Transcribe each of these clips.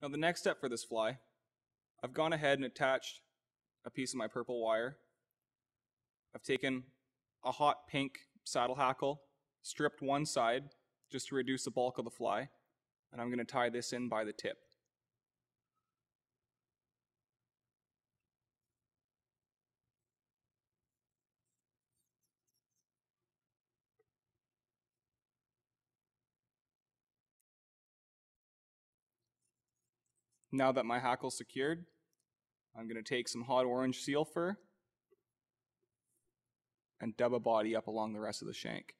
Now the next step for this fly, I've gone ahead and attached a piece of my purple wire. I've taken a hot pink saddle hackle, stripped one side just to reduce the bulk of the fly, and I'm going to tie this in by the tip. Now that my hackle's secured, I'm going to take some hot orange seal fur and dub a body up along the rest of the shank.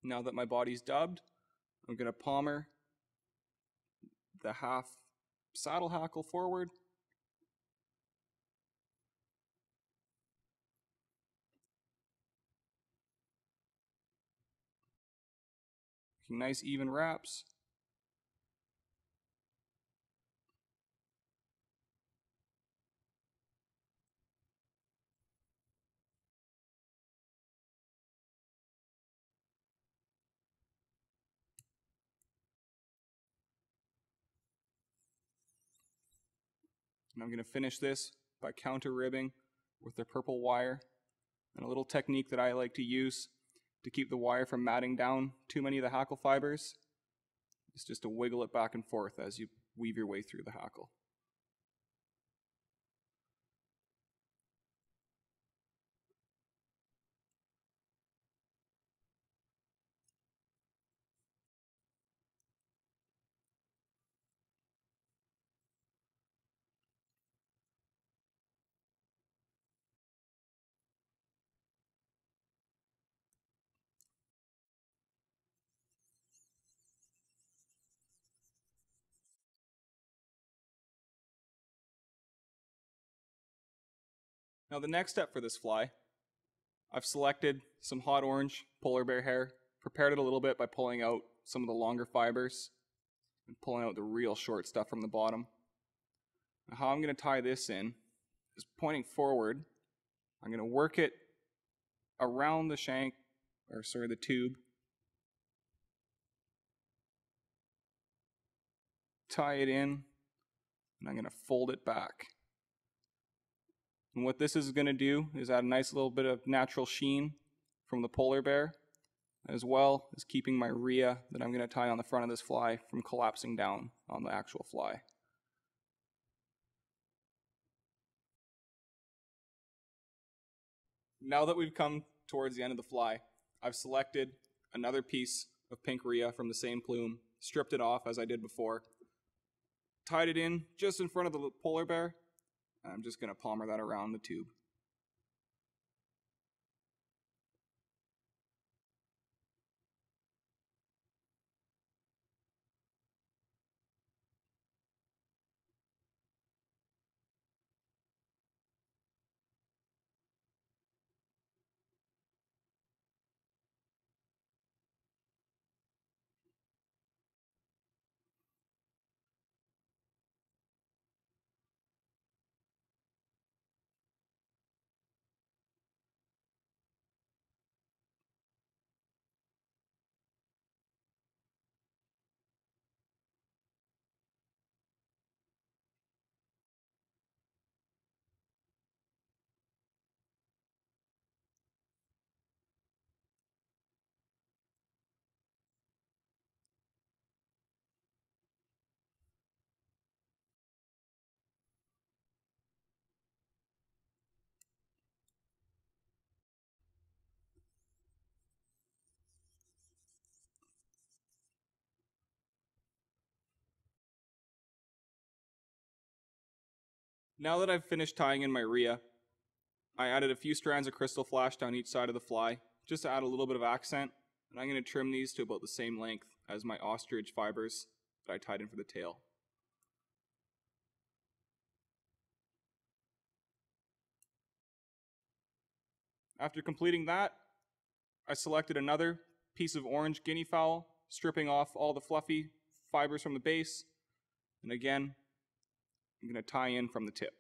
Now that my body's dubbed, I'm going to palmer the half saddle hackle forward. Nice even wraps. And I'm going to finish this by counter ribbing with the purple wire. And a little technique that I like to use to keep the wire from matting down too many of the hackle fibers is just to wiggle it back and forth as you weave your way through the hackle. Now the next step for this fly, I've selected some hot orange polar bear hair, prepared it a little bit by pulling out some of the longer fibers and pulling out the real short stuff from the bottom. Now how I'm going to tie this in is pointing forward. I'm going to work it around the shank, the tube, tie it in, and I'm going to fold it back. And what this is going to do is add a nice little bit of natural sheen from the polar bear, as well as keeping my rhea that I'm going to tie on the front of this fly from collapsing down on the actual fly. Now that we've come towards the end of the fly, I've selected another piece of pink rhea from the same plume, stripped it off as I did before, tied it in just in front of the polar bear, and I'm just going to palmer that around the tube. Now that I've finished tying in my rhea, I added a few strands of crystal flash down each side of the fly, just to add a little bit of accent, and I'm going to trim these to about the same length as my ostrich fibers that I tied in for the tail. After completing that, I selected another piece of orange guinea fowl, stripping off all the fluffy fibers from the base, and again, I'm going to tie in from the tip.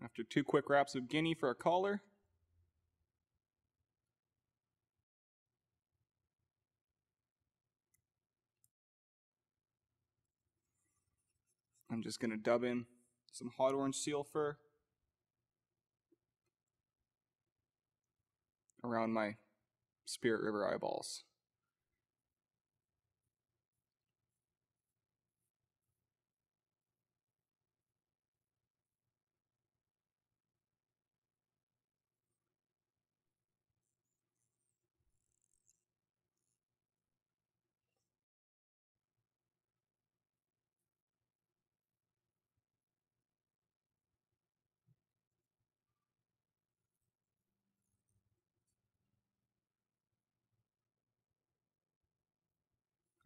After 2 quick wraps of guinea for a collar, I'm just going to dub in some hot orange seal fur around my Spirit River eyeballs.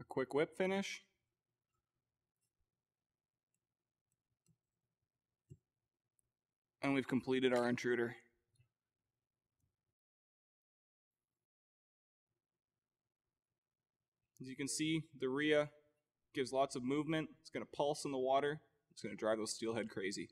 A quick whip finish. And we've completed our intruder. As you can see, the rhea gives lots of movement. It's going to pulse in the water. It's going to drive those steelhead crazy.